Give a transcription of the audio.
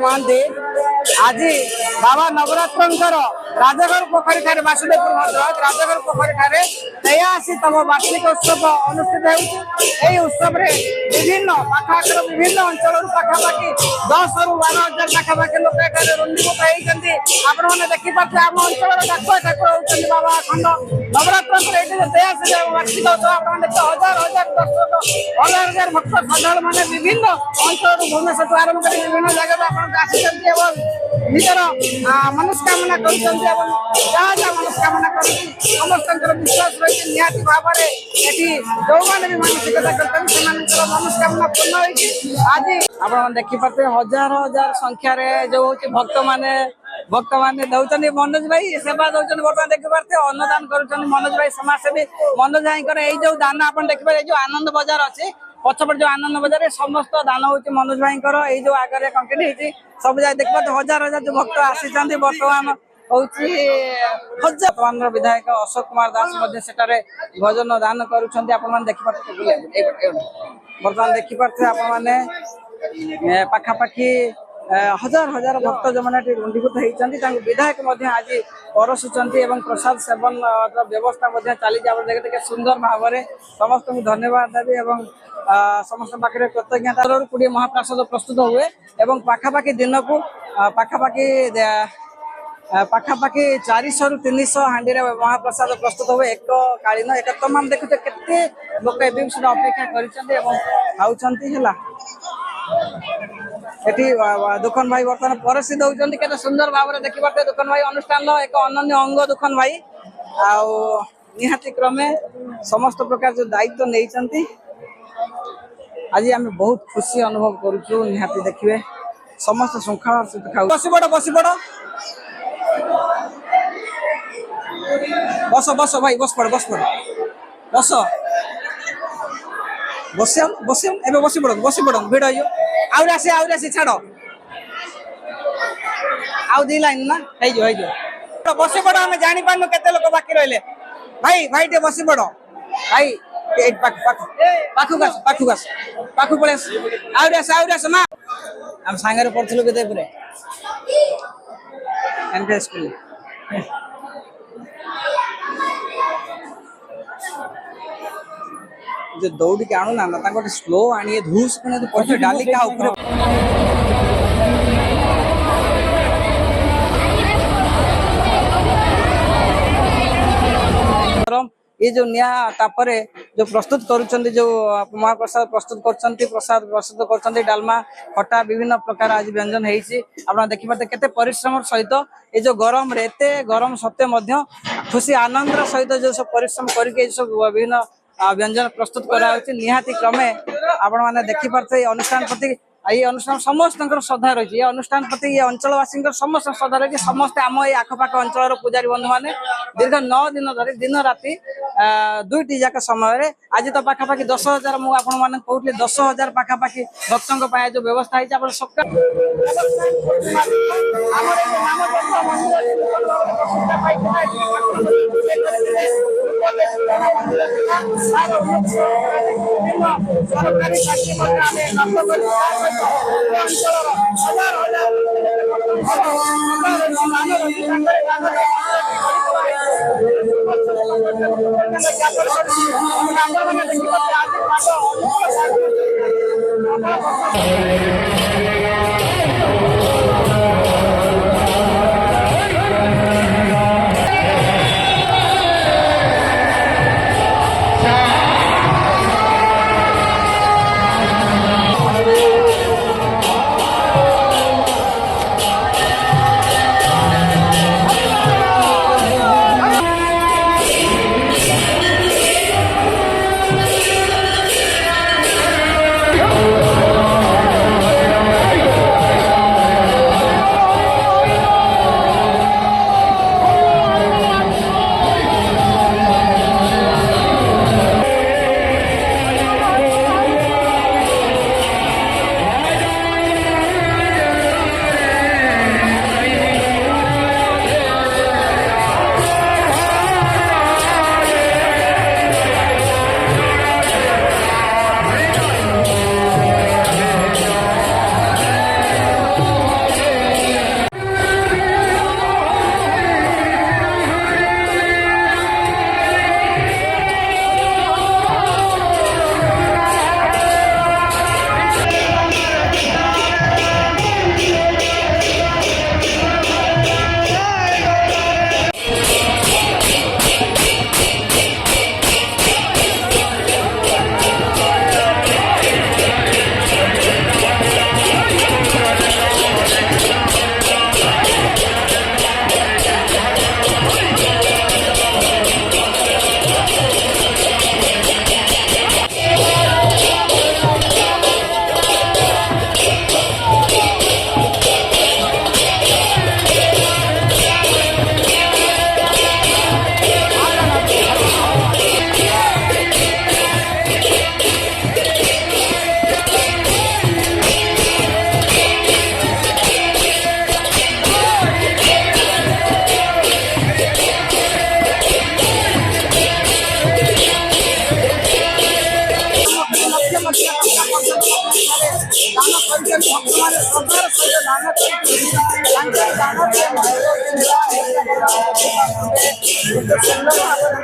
महांती आज बाबा नवरात्रंकर राजघर पोखरी ठारे बासुदेवपुर भद्रक राजघर पोखरी ठारे 83तम वार्षिक उत्सव अनुष्ठित होती। उत्सव विभिन्न पाखापाखि विभिन्न अंचल पाखापाखि 10 ରୁ 12 हजार पाखापाखि लोक एठारे रुंडीभूत होती। आपण मैंने देखिपे आम अंचल डाकुआ ठाकुर होती बाबा अखंड नवरात्रंकर ये 83 वार्षिक उत्सव आप हजार हजार दर्शक हजार हजार भक्त श्रद्धालु मैंने विभिन्न अंचल भुवनेश्वर आरंभ कर विभिन्न जगह निजर मनस्कामना कर मनस्कामना कर समस्त विश्वास रही निहाती भाव में जो मैंने भी मानसिकता करते मनस्कामना पूर्ण हो आज आप देखिपे हजार हजार संख्यार जो हूँ भक्त मैंने दौरान मनोज भाई सेवा दौरान बर्तमान देखिपे अन्नदान कर मनोज भाई समाजसेवी मनोज भाई जो दान आप देखिए जो आनंद बजार अच्छे पछपट जो आनंद बजार समस्त दान हो मनोज भाई जो आगे कंक्रीट सब जगह देखिए हजार हजार जो भक्त आसी बर्तमान हूँ वर्तमान विधायक अशोक कुमार दास भजन दान करुँचे बर्तमान देखिपे आपने पाखापाखि हजार हजार भक्त जो मैंने रुंडीभूत होती विधायक आज परसुंच प्रसाद सेवन व्यवस्था चली देखते सुंदर भाव में समस्त धन्यवाद देवी और समस्त पाखे कृतज्ञता 20 महाप्रसाद प्रस्तुत हुए और पाखापाखि दिन को पाखापाखि 400 ରୁ 300 हांडी महाप्रसाद प्रस्तुत हुए एक कालीन एक तमाम देखुचे केते लोक एवं अपेक्षा कर दुखन भाई बर्तमान परसी दौरान के सुंदर भाव में देखिए दुखन भाई अनुष्ठान एक अनन्य अंग दुखन भाई निहाती क्रमे समस्त प्रकार जो दायित्व नहीं आज आम बहुत खुशी अनुभव करुचु निहाती देखिए समस्त श्रृंखला सहित खाऊ बस पड़ बस बस भाई बस पड़ बस पड़ भिड़ आउरी छाड़ आउ दी लाइन ना बस पड़ आम जानी पार्नु केते लोक बाकी रहिले भाई भाई टे बस पड़ भाई पाखु पड़े आउरी आस ना हम सांगे पढ़ुलु विदयपुर एनके स्कूल जो दौड़ के आणु ना स्लो आनी धूस डाली का ये जो निया तापरे जो प्रस्तुत करुचंदी जो महाप्रसाद प्रस्तुत करचंती प्रसाद प्रस्तुत करचंती डालमा खटा विभिन्न प्रकार आज व्यंजन हेइची आपन देखि पाते केते परिश्रम सहित ये जो गरम रे एते गरम सत्य मध्य खुशी आनंद सहित जो सब परिश्रम करके सब विभिन्न व्यंजन प्रस्तुत करा निहाती क्रमे आपण माने देखि पाते अनुष्ठान प्रति ये अनुष्ठान समस्त श्रद्धा रही है अनुष्ठान प्रति ये अंचलवासी समस्त श्रद्धा रही समस्ते आम ये आखपाख अंचल पूजारी बंधु मैंने दीर्घ 9 दिन धरी दिन राति 2टी जाक समय आज तो पाखापाखि 10,000 मुझे कहूँ 10,000 पाखापाखि भक्तों जो व्यवस्था है सकाल ଦାନ କରିଛନ୍ତି ଭକ୍ତମାନେ ଶ୍ରଦ୍ଧାର ସହିତ ଦାନ କରିଛନ୍ତି ତାଙ୍କର ଦାନରେ ମନ୍ଦିର ନିର୍ମାଣ ହେଇପାରିବ। ସୁନ୍ଦର ଭାବରେ